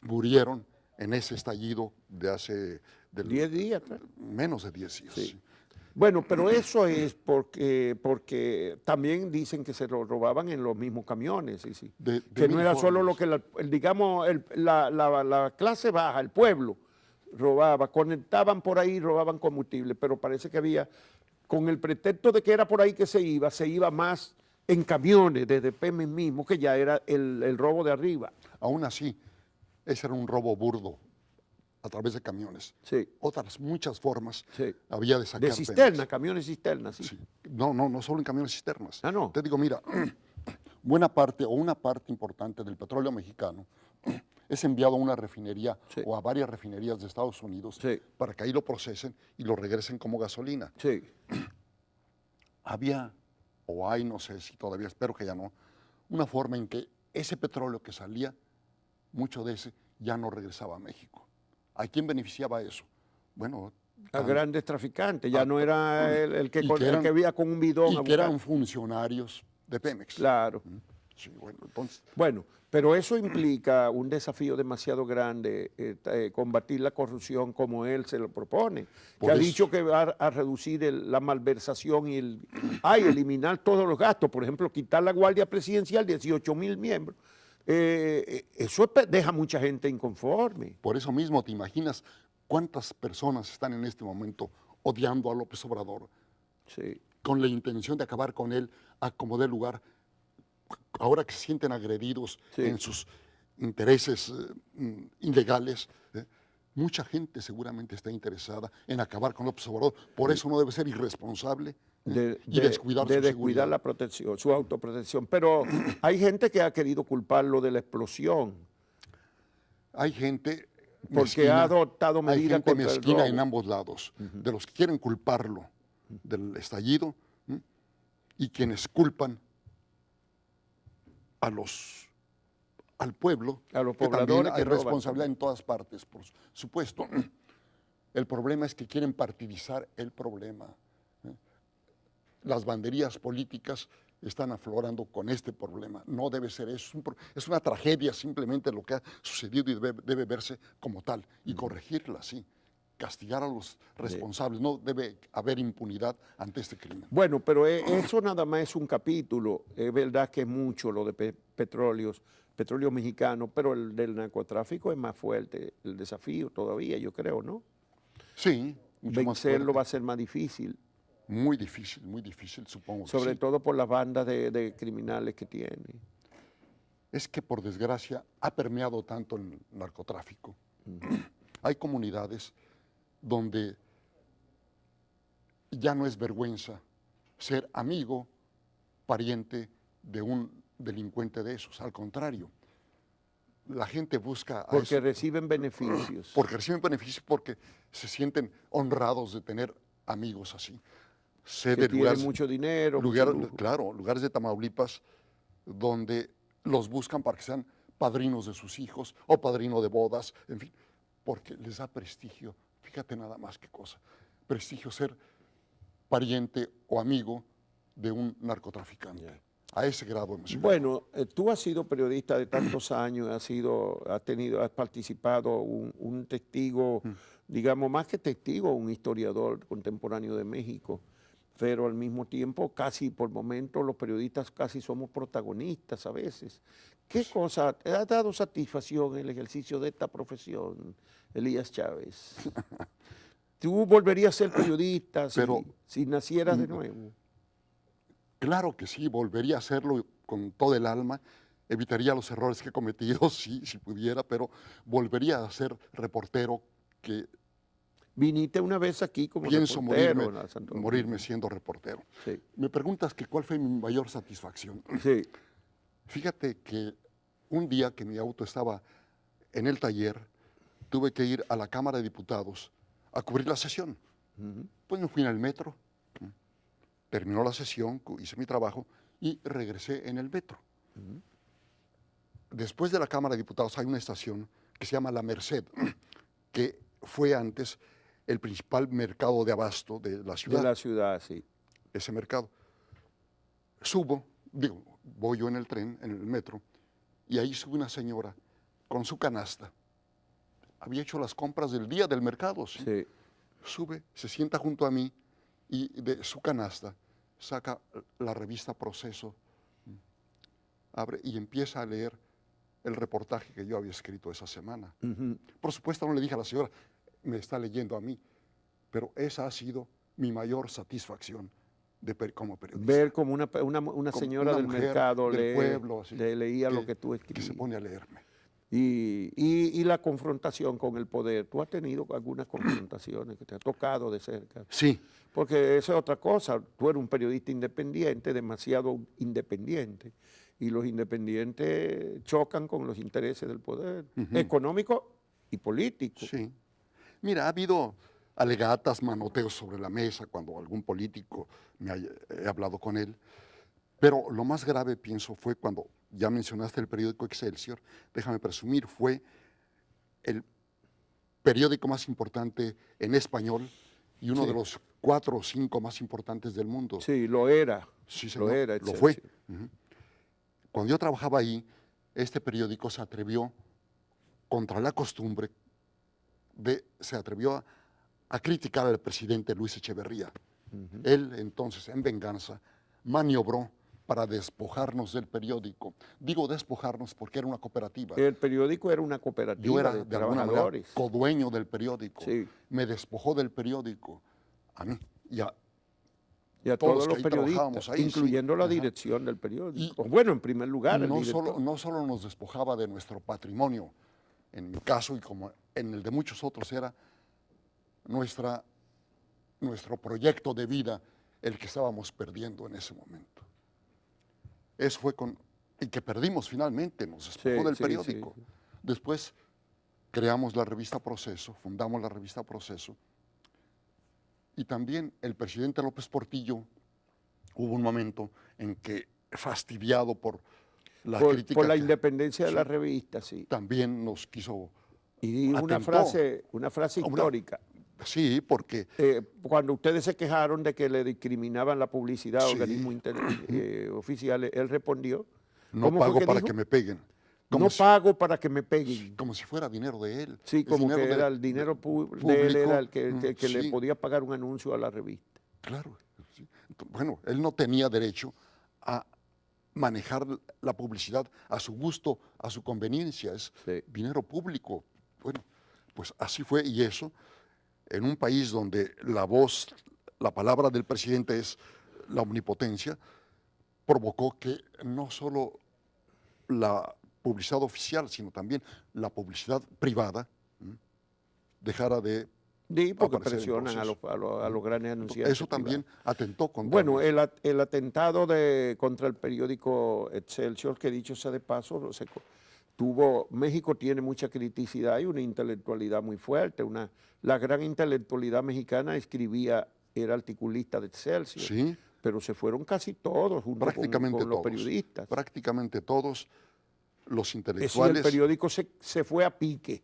murieron en ese estallido de hace... 10 días. Menos de 10 días. Sí. Sí. Bueno, pero eso es porque también dicen que se lo robaban en los mismos camiones, sí. Que no era solo lo que, la clase baja, el pueblo, robaba, conectaban por ahí, robaban combustible, pero parece que había, con el pretexto de que era por ahí que se iba más en camiones, desde Pemex mismo, que ya era el robo de arriba. Aún así, ese era un robo burdo, a través de camiones. Sí. Otras muchas formas Sí. había de sacar De cisterna, Pemex. camiones cisternas, sí. Sí. No solo en camiones cisternas. Ah, no. Te digo, mira, buena parte o una parte importante del petróleo mexicano es enviado a una refinería Sí. o a varias refinerías de Estados Unidos Sí. para que ahí lo procesen y lo regresen como gasolina. Sí. Había, o hay, no sé si todavía, espero que ya no, una forma en que ese petróleo que salía, mucho de ese, ya no regresaba a México. ¿A quién beneficiaba eso? Bueno, A grandes traficantes, ya no era el que veía con un bidón. y que eran funcionarios de Pemex. Claro. Sí, bueno, entonces, Bueno, pero eso implica un desafío demasiado grande, combatir la corrupción como él se lo propone. Por Que ha eso. dicho que va a reducir la malversación y eliminar todos los gastos. Por ejemplo, quitar la Guardia Presidencial, 18,000 miembros. Eso deja mucha gente inconforme. por eso mismo, ¿te imaginas cuántas personas están en este momento odiando a López Obrador Sí. con la intención de acabar con él a como dé lugar? Ahora que se sienten agredidos Sí. en sus intereses ilegales, mucha gente seguramente está interesada en acabar con López Obrador. Por eso no debe ser irresponsable y descuidar su descuidar seguridad. la protección, su autoprotección. Pero hay gente que ha querido culparlo de la explosión, Hay gente porque mezquina, ha adoptado hay medidas gente contra el mezquina robo. en ambos lados, de los que quieren culparlo del estallido y quienes culpan al pueblo, A los que también pobladores hay que roban responsabilidad en todas partes, por supuesto. El problema es que quieren partidizar el problema. Las banderías políticas están aflorando con este problema. No debe ser eso. Es una tragedia simplemente lo que ha sucedido y debe verse como tal y corregirla, sí. Castigar a los responsables. No debe haber impunidad ante este crimen. Bueno, pero eso nada más es un capítulo. Es verdad que es mucho lo de petróleo mexicano, pero el del narcotráfico es más fuerte. El desafío todavía, yo creo, ¿no? Sí, mucho más Vencerlo fuerte. va a ser más difícil, Muy difícil, supongo. sobre que sí. todo por las bandas de criminales que tiene. Es que por desgracia ha permeado tanto el narcotráfico. Hay comunidades donde ya no es vergüenza ser amigo, pariente de un delincuente de esos. Al contrario, la gente busca a Porque eso, reciben beneficios. porque reciben beneficios, porque se sienten honrados de tener amigos así. Sé Que de tienen lugares, mucho dinero. mucho lujo. claro, lugares de Tamaulipas donde los buscan para que sean padrinos de sus hijos o padrino de bodas, en fin, porque les da prestigio. Fíjate nada más qué cosa. Prestigio ser pariente o amigo de un narcotraficante. Ya. A ese grado hemos llegado. Bueno, tú has sido periodista de tantos años, has participado un testigo, digamos, más que testigo, un historiador contemporáneo de México, pero al mismo tiempo casi por momentos los periodistas casi somos protagonistas a veces. ¿Qué cosa te ha dado satisfacción el ejercicio de esta profesión, Elías Chávez? ¿Tú volverías a ser periodista si nacieras de nuevo? Claro que sí, volvería a hacerlo con todo el alma, evitaría los errores que he cometido, sí, si pudiera, pero volvería a ser reportero, que Viniste una vez aquí como pienso reportero. morirme siendo reportero. Sí. Me preguntas que cuál fue mi mayor satisfacción. Sí. Fíjate que un día que mi auto estaba en el taller, tuve que ir a la Cámara de Diputados a cubrir la sesión. Pues me fui en el metro, terminó la sesión, hice mi trabajo y regresé en el metro. Después de la Cámara de Diputados hay una estación que se llama La Merced, que fue antes el principal mercado de abasto de la ciudad. De la ciudad, sí. Ese mercado. Voy yo en el tren, en el metro, y ahí sube una señora con su canasta. Había hecho las compras del día del mercado, ¿sí? Sí. Sube, se sienta junto a mí y de su canasta saca la revista Proceso, abre y empieza a leer el reportaje que yo había escrito esa semana. Por supuesto no le dije a la señora, me está leyendo a mí, pero esa ha sido mi mayor satisfacción como periodista. Ver como una señora una del mujer mercado del pueblo, así, le leía lo que tú que escribías. se pone a leerme. Y la confrontación con el poder. ¿Tú has tenido algunas confrontaciones que te ha tocado de cerca? Sí. Porque esa es otra cosa. Tú eres un periodista independiente, demasiado independiente. Y los independientes chocan con los intereses del poder, económico y político. Sí. Mira, ha habido alegatas, manoteos sobre la mesa cuando algún político he hablado con él. Pero lo más grave, pienso, fue cuando, ya mencionaste el periódico Excelsior, déjame presumir, fue el periódico más importante en español y uno de los 4 o 5 más importantes del mundo. Sí, lo era. Sí, señor, lo era, lo fue. Cuando yo trabajaba ahí, este periódico se atrevió, contra la costumbre, se atrevió a criticar al presidente Luis Echeverría. Él, entonces, en venganza, maniobró para despojarnos del periódico. Digo despojarnos porque era una cooperativa. El periódico era una cooperativa Yo era, de de alguna manera, trabajadores. codueño del periódico. Sí. Me despojó del periódico, a mí, y a todos los que ahí periodistas, trabajábamos ahí, incluyendo sí. la Ajá. dirección del periódico. Bueno, en primer lugar, el director. No solo nos despojaba de nuestro patrimonio, en mi caso y como en el de muchos otros, era nuestro proyecto de vida el que estábamos perdiendo en ese momento. Eso fue y que perdimos finalmente, nos despojó del periódico. Sí. Después creamos la revista Proceso, fundamos la revista Proceso, y también el presidente López Portillo hubo un momento en que, fastidiado por la crítica. Por la independencia de la revista, sí. También nos quiso. Y una frase histórica. Sí, porque. Cuando ustedes se quejaron de que le discriminaban la publicidad a organismos oficiales, él respondió. No pago para que me peguen. No pago para que me peguen. Como si fuera dinero de él. Sí, como que era el dinero público de él, era el que le podía pagar un anuncio a la revista. Claro. Sí. Bueno, él no tenía derecho a manejar la publicidad a su gusto, a su conveniencia. Es dinero público. Bueno, pues así fue. Y eso, en un país donde la palabra del presidente es la omnipotencia, provocó que no solo la publicidad oficial, sino también la publicidad privada dejara de porque presionan a los grandes anunciantes. Eso también atentó contra. Bueno, el atentado contra el periódico Excelsior, que dicho sea de paso, México tiene mucha criticidad y una intelectualidad muy fuerte. La gran intelectualidad mexicana escribía era articulista de Excelsior, Sí. pero se fueron casi todos junto Prácticamente con los todos. periodistas. Prácticamente todos los Sí, intelectuales. el periódico se fue a pique.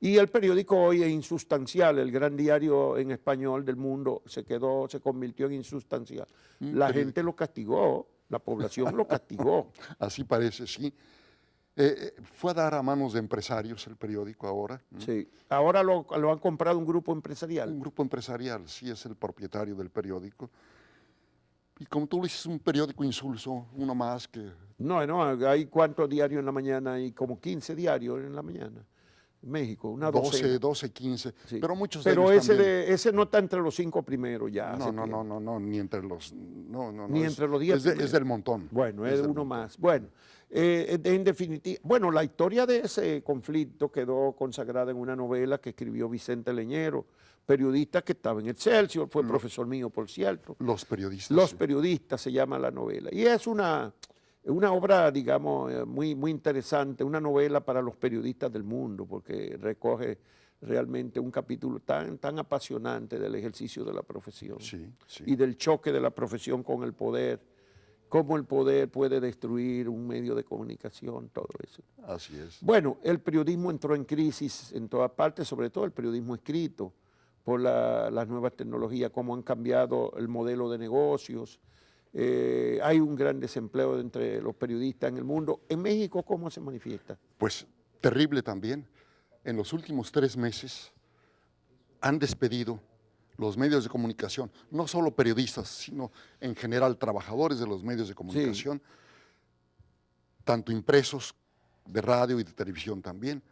Y el periódico hoy es insustancial, el gran diario en español del mundo se convirtió en insustancial. La gente lo castigó, la población lo castigó. Así parece, sí. Fue a dar a manos de empresarios el periódico ahora. Sí. Ahora lo han comprado un grupo empresarial. Un grupo empresarial, sí, es el propietario del periódico. Y como tú lo dices, un periódico insulso, uno más que... No, hay cuántos diarios en la mañana, hay como 15 diarios en la mañana. En México, una 12, 15, Sí. pero muchos Pero de ellos también. ese no está entre los 5 primeros ya. No, ni entre los... No, Ni entre los 10 es del montón. Bueno, es del uno montón. más. Bueno, en definitiva, bueno, la historia de ese conflicto quedó consagrada en una novela que escribió Vicente Leñero, periodista que estaba en Excelsior, fue profesor mío, por cierto. Los periodistas. Los sí. periodistas se llama la novela. Y es una obra, digamos, muy interesante, una novela para los periodistas del mundo, porque recoge realmente un capítulo tan apasionante del ejercicio de la profesión Sí, sí. y del choque de la profesión con el poder, cómo el poder puede destruir un medio de comunicación, todo eso. Así es. Bueno, el periodismo entró en crisis en todas partes, sobre todo el periodismo escrito, por las nuevas tecnologías, cómo han cambiado el modelo de negocios. Hay un gran desempleo entre los periodistas en el mundo. En México, ¿cómo se manifiesta? Pues terrible también. En los últimos 3 meses han despedido los medios de comunicación, no solo periodistas, sino en general trabajadores de los medios de comunicación, tanto impresos, de radio y de televisión también,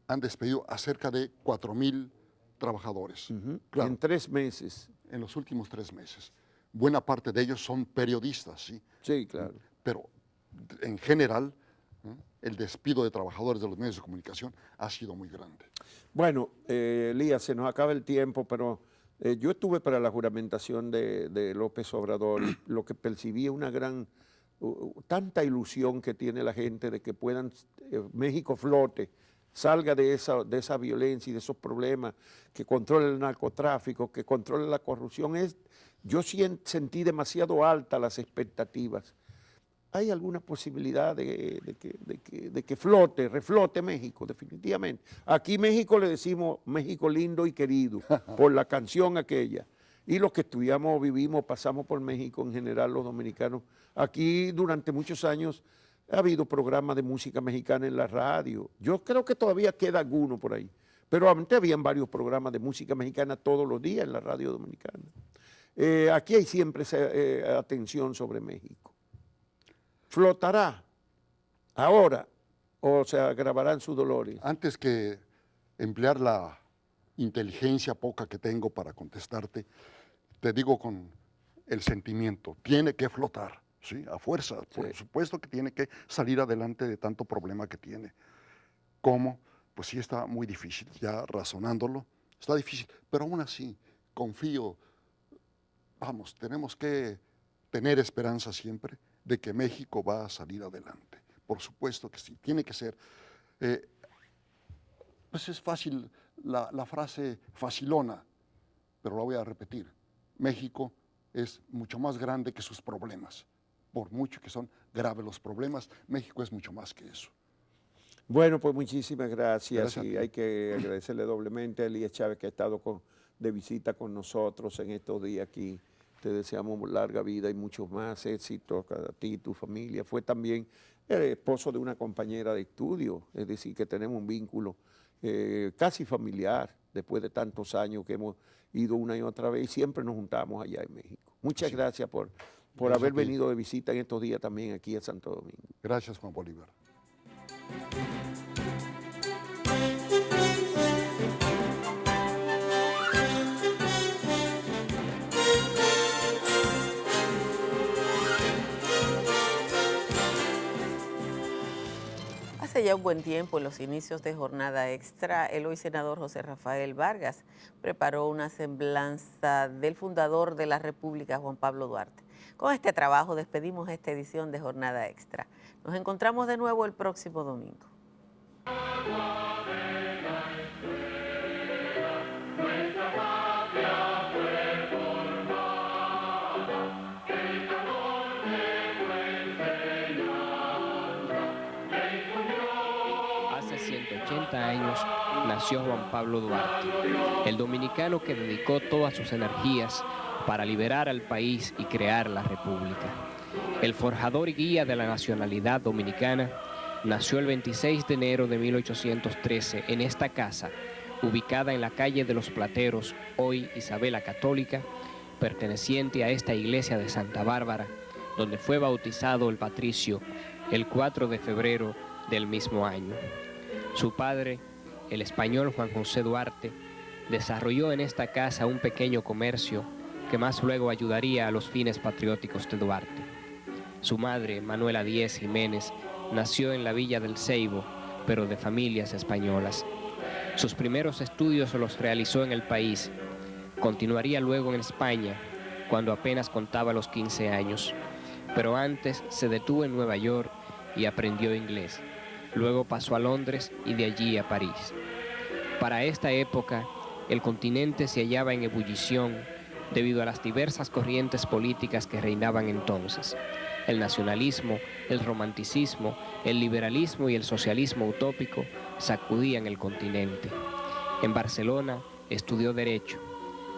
han despedido a cerca de 4,000 trabajadores. Claro, En 3 meses. en los últimos 3 meses. Buena parte de ellos son periodistas, ¿sí? Sí, claro. Pero en general, el despido de trabajadores de los medios de comunicación ha sido muy grande. Bueno, Elías, se nos acaba el tiempo, pero yo estuve para la juramentación de López Obrador y lo que percibí una tanta ilusión que tiene la gente de que México flote, salga de esa violencia y de esos problemas, que controle el narcotráfico, que controle la corrupción. Yo sentí demasiado altas las expectativas. ¿Hay alguna posibilidad de que reflote México, definitivamente? Aquí México le decimos México lindo y querido, por la canción aquella. Y los que estudiamos, vivimos, pasamos por México en general, los dominicanos. Aquí durante muchos años ha habido programas de música mexicana en la radio. Yo creo que todavía queda alguno por ahí. Pero antes habían varios programas de música mexicana todos los días en la radio dominicana. Aquí hay siempre atención sobre México. ¿Flotará ahora o se agravarán sus dolores? Antes que emplear la inteligencia poca que tengo para contestarte, te digo con el sentimiento, tiene que flotar, ¿sí? A fuerza, por supuesto que tiene que salir adelante de tanto problema que tiene. ¿Cómo? Pues sí está muy difícil, ya razonándolo, está difícil, pero aún así confío, vamos, tenemos que tener esperanza siempre de que México va a salir adelante. Por supuesto que sí, tiene que ser. Pues es fácil, la frase facilona, pero la voy a repetir. México es mucho más grande que sus problemas. Por mucho que son graves los problemas, México es mucho más que eso. Bueno, pues muchísimas gracias. Gracias Y hay que agradecerle doblemente a Elías Chávez que ha estado de visita con nosotros en estos días aquí. Te deseamos larga vida y muchos más éxitos a ti y tu familia. Fue también el esposo de una compañera de estudio, es decir, que tenemos un vínculo casi familiar después de tantos años que hemos ido una y otra vez y siempre nos juntamos allá en México. Muchas gracias por haber venido de visita en estos días también aquí a Santo Domingo. Gracias, Juan Bolívar. Hace ya un buen tiempo, en los inicios de Jornada Extra, el hoy senador José Rafael Vargas preparó una semblanza del fundador de la República, Juan Pablo Duarte. Con este trabajo despedimos esta edición de Jornada Extra. Nos encontramos de nuevo el próximo domingo. Nuestra patria fue formada. 80 años nació Juan Pablo Duarte, el dominicano que dedicó todas sus energías para liberar al país y crear la República. El forjador y guía de la nacionalidad dominicana nació el 26 de enero de 1813 en esta casa, ubicada en la calle de los Plateros, hoy Isabela Católica, perteneciente a esta iglesia de Santa Bárbara, donde fue bautizado el patricio el 4 de febrero del mismo año. Su padre, el español Juan José Duarte, desarrolló en esta casa un pequeño comercio que más luego ayudaría a los fines patrióticos de Duarte. Su madre, Manuela Díez Jiménez, nació en la villa del Ceibo, pero de familias españolas. Sus primeros estudios los realizó en el país. Continuaría luego en España, cuando apenas contaba los 15 años. Pero antes se detuvo en Nueva York y aprendió inglés. Luego pasó a Londres y de allí a París. Para esta época, el continente se hallaba en ebullición debido a las diversas corrientes políticas que reinaban entonces. El nacionalismo, el romanticismo, el liberalismo y el socialismo utópico sacudían el continente. En Barcelona estudió Derecho.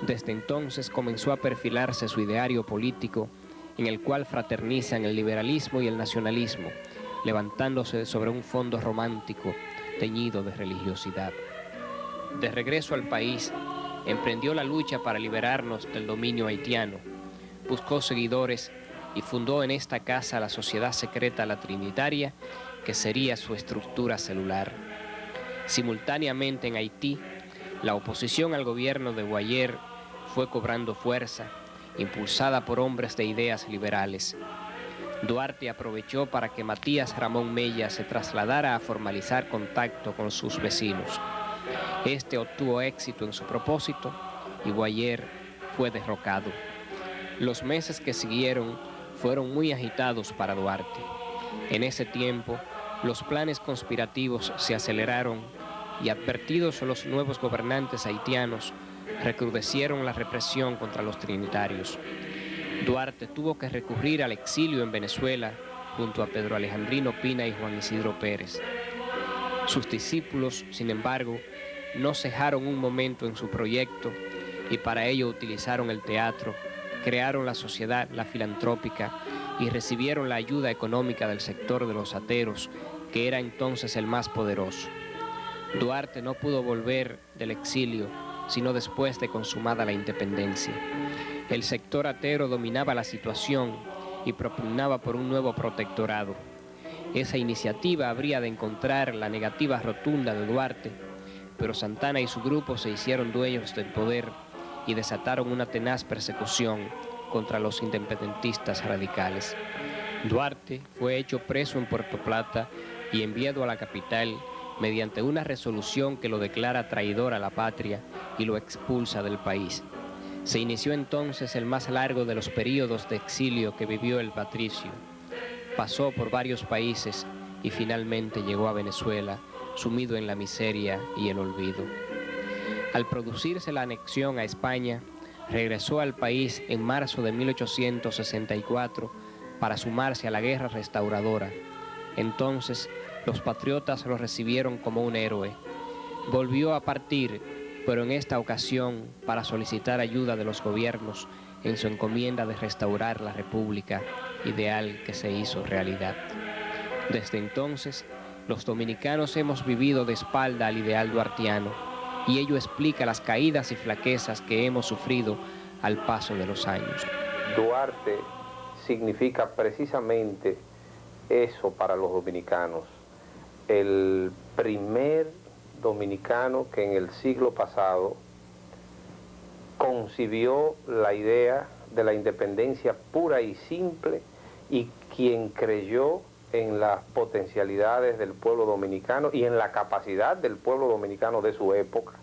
Desde entonces comenzó a perfilarse su ideario político, en el cual fraternizan el liberalismo y el nacionalismo, levantándose sobre un fondo romántico teñido de religiosidad. De regreso al país, emprendió la lucha para liberarnos del dominio haitiano, buscó seguidores y fundó en esta casa la sociedad secreta La Trinitaria, que sería su estructura celular. Simultáneamente en Haití, la oposición al gobierno de Guayer fue cobrando fuerza, impulsada por hombres de ideas liberales. Duarte aprovechó para que Matías Ramón Mella se trasladara a formalizar contacto con sus vecinos. Este obtuvo éxito en su propósito y Guayer fue derrocado. Los meses que siguieron fueron muy agitados para Duarte. En ese tiempo, los planes conspirativos se aceleraron y, advertidos los nuevos gobernantes haitianos, recrudecieron la represión contra los trinitarios. Duarte tuvo que recurrir al exilio en Venezuela junto a Pedro Alejandrino Pina y Juan Isidro Pérez. Sus discípulos, sin embargo, no cejaron un momento en su proyecto y para ello utilizaron el teatro, crearon la sociedad La Filantrópica y recibieron la ayuda económica del sector de los ateros, que era entonces el más poderoso. Duarte no pudo volver del exilio sino después de consumada la independencia. El sector atero dominaba la situación y propugnaba por un nuevo protectorado. Esa iniciativa habría de encontrar la negativa rotunda de Duarte, pero Santana y su grupo se hicieron dueños del poder y desataron una tenaz persecución contra los independentistas radicales. Duarte fue hecho preso en Puerto Plata y enviado a la capital mediante una resolución que lo declara traidor a la patria y lo expulsa del país. Se inició entonces el más largo de los períodos de exilio que vivió el patricio. Pasó por varios países y finalmente llegó a Venezuela, sumido en la miseria y el olvido. Al producirse la anexión a España, regresó al país en marzo de 1864 para sumarse a la guerra restauradora. Entonces, los patriotas lo recibieron como un héroe. Volvió a partir, pero en esta ocasión para solicitar ayuda de los gobiernos en su encomienda de restaurar la República, ideal que se hizo realidad. Desde entonces, los dominicanos hemos vivido de espalda al ideal duartiano, y ello explica las caídas y flaquezas que hemos sufrido al paso de los años. Duarte significa precisamente eso para los dominicanos. El primer dominicano que en el siglo pasado concibió la idea de la independencia pura y simple y quien creyó en las potencialidades del pueblo dominicano y en la capacidad del pueblo dominicano de su época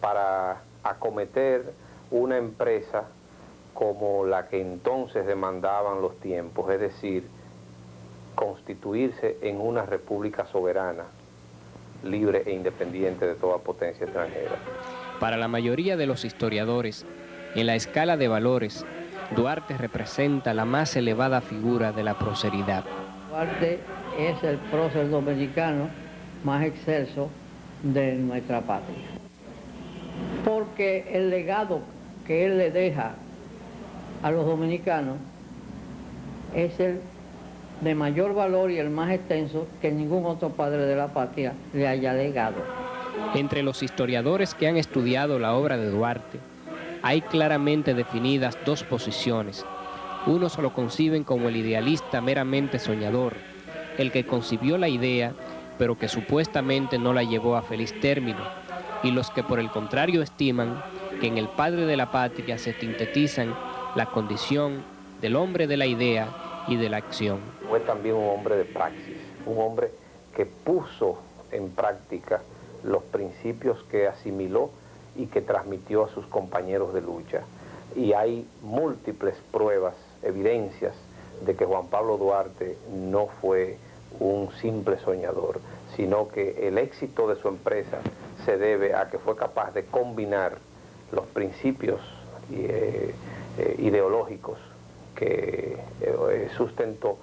para acometer una empresa como la que entonces demandaban los tiempos, es decir, constituirse en una república soberana, libre e independiente de toda potencia extranjera. Para la mayoría de los historiadores, en la escala de valores, Duarte representa la más elevada figura de la proceridad. Duarte es el prócer dominicano más excelso de nuestra patria. Porque el legado que él le deja a los dominicanos es el de mayor valor y el más extenso que ningún otro padre de la patria le haya legado. Entre los historiadores que han estudiado la obra de Duarte, hay claramente definidas dos posiciones. Unos lo conciben como el idealista meramente soñador, el que concibió la idea, pero que supuestamente no la llevó a feliz término, y los que por el contrario estiman que en el padre de la patria se sintetizan la condición del hombre de la idea y de la acción. Fue también un hombre de praxis, un hombre que puso en práctica los principios que asimiló y que transmitió a sus compañeros de lucha. Y hay múltiples pruebas, evidencias de que Juan Pablo Duarte no fue un simple soñador, sino que el éxito de su empresa se debe a que fue capaz de combinar los principios ideológicos que sustentó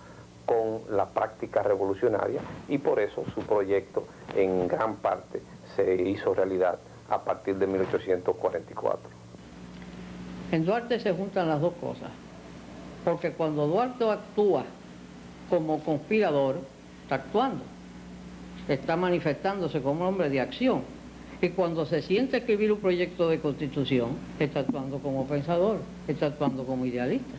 con la práctica revolucionaria, y por eso su proyecto en gran parte se hizo realidad a partir de 1844. En Duarte se juntan las dos cosas, porque cuando Duarte actúa como conspirador, está actuando, está manifestándose como hombre de acción, y cuando se siente a escribir un proyecto de constitución, está actuando como pensador, está actuando como idealista.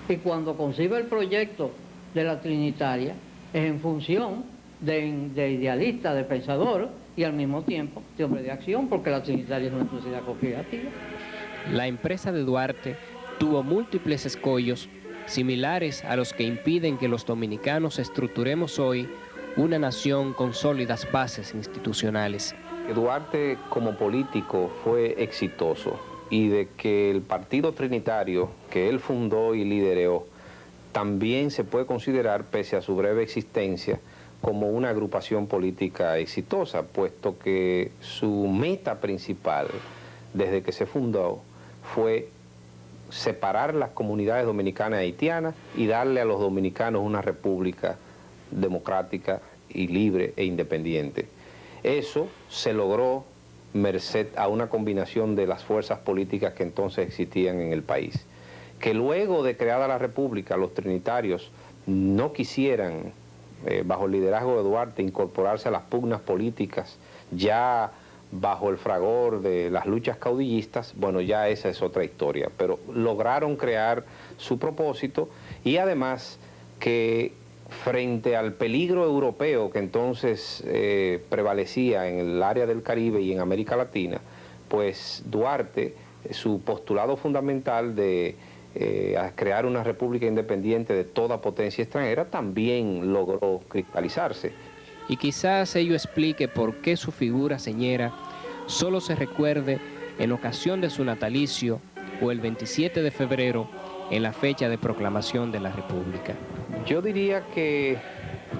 Y cuando concibe el proyecto de la Trinitaria, es en función de idealista, de pensador, y al mismo tiempo de hombre de acción, porque la Trinitaria es una sociedad conspirativa. La empresa de Duarte tuvo múltiples escollos similares a los que impiden que los dominicanos estructuremos hoy una nación con sólidas bases institucionales. Duarte como político fue exitoso, y de que el Partido Trinitario que él fundó y lideró también se puede considerar, pese a su breve existencia, como una agrupación política exitosa, puesto que su meta principal desde que se fundó fue separar las comunidades dominicanas y haitianas y darle a los dominicanos una república democrática y libre e independiente. Eso se logró merced a una combinación de las fuerzas políticas que entonces existían en el país. Que luego de creada la república, los trinitarios no quisieran, bajo el liderazgo de Duarte, incorporarse a las pugnas políticas, ya bajo el fragor de las luchas caudillistas, bueno, ya esa es otra historia, pero lograron crear su propósito, y además que frente al peligro europeo que entonces prevalecía en el área del Caribe y en América Latina, pues Duarte, su postulado fundamental de crear una república independiente de toda potencia extranjera, también logró cristalizarse. Y quizás ello explique por qué su figura señera solo se recuerde en ocasión de su natalicio o el 27 de febrero, en la fecha de proclamación de la República. Yo diría que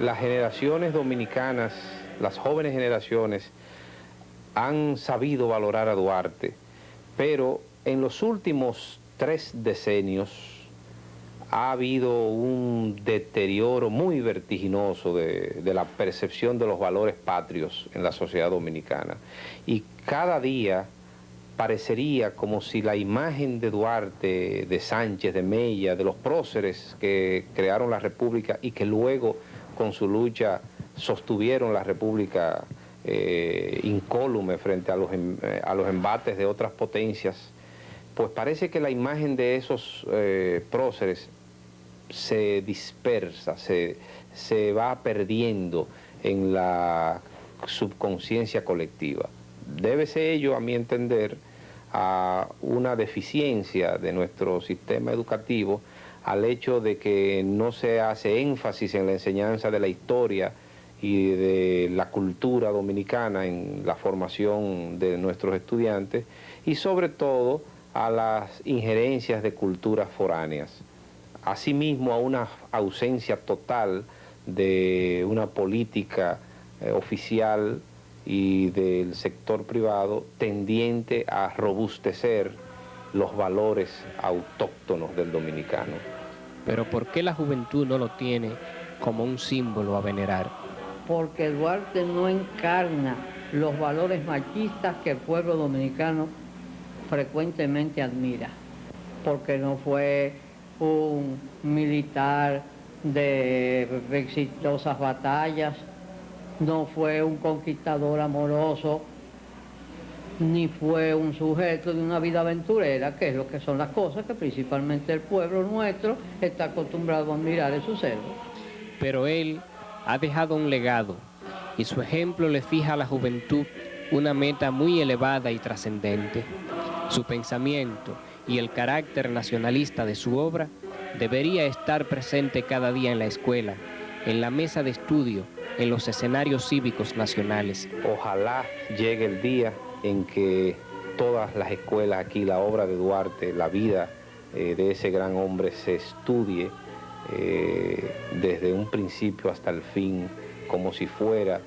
las generaciones dominicanas, las jóvenes generaciones, han sabido valorar a Duarte, pero en los últimos 3 decenios ha habido un deterioro muy vertiginoso de la percepción de los valores patrios en la sociedad dominicana. Y cada día parecería como si la imagen de Duarte, de Sánchez, de Mella, de los próceres que crearon la República y que luego con su lucha sostuvieron la República incólume frente a los embates de otras potencias, pues parece que la imagen de esos próceres se dispersa, se va perdiendo en la subconsciencia colectiva. Débese ello, a mi entender, a una deficiencia de nuestro sistema educativo, al hecho de que no se hace énfasis en la enseñanza de la historia y de la cultura dominicana en la formación de nuestros estudiantes, y sobre todo a las injerencias de culturas foráneas. Asimismo, a una ausencia total de una política oficial y del sector privado tendiente a robustecer los valores autóctonos del dominicano. Pero ¿por qué la juventud no lo tiene como un símbolo a venerar? porque Duarte no encarna los valores machistas que el pueblo dominicano frecuentemente admira, porque no fue un militar de exitosas batallas, no fue un conquistador amoroso, ni fue un sujeto de una vida aventurera, que es lo que son las cosas que principalmente el pueblo nuestro está acostumbrado a admirar en su servo. Pero él ha dejado un legado y su ejemplo le fija a la juventud una meta muy elevada y trascendente. Su pensamiento y el carácter nacionalista de su obra debería estar presente cada día en la escuela, en la mesa de estudio, en los escenarios cívicos nacionales. Ojalá llegue el día en que todas las escuelas aquí, la obra de Duarte, la vida de ese gran hombre se estudie desde un principio hasta el fin, como si fuera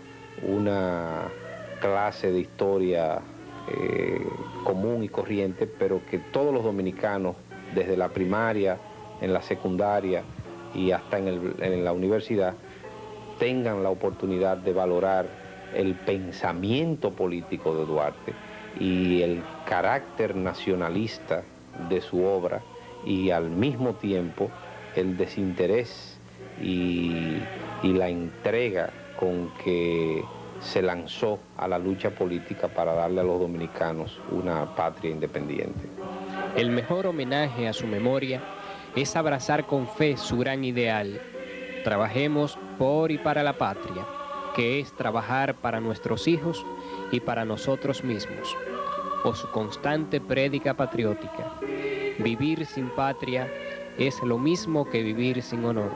una clase de historia común y corriente, pero que todos los dominicanos, desde la primaria, en la secundaria y hasta en la universidad, tengan la oportunidad de valorar el pensamiento político de Duarte y el carácter nacionalista de su obra, y al mismo tiempo el desinterés y la entrega con que se lanzó a la lucha política para darle a los dominicanos una patria independiente. El mejor homenaje a su memoria es abrazar con fe su gran ideal. Trabajemos por y para la patria, que es trabajar para nuestros hijos y para nosotros mismos. O su constante prédica patriótica: vivir sin patria es lo mismo que vivir sin honor.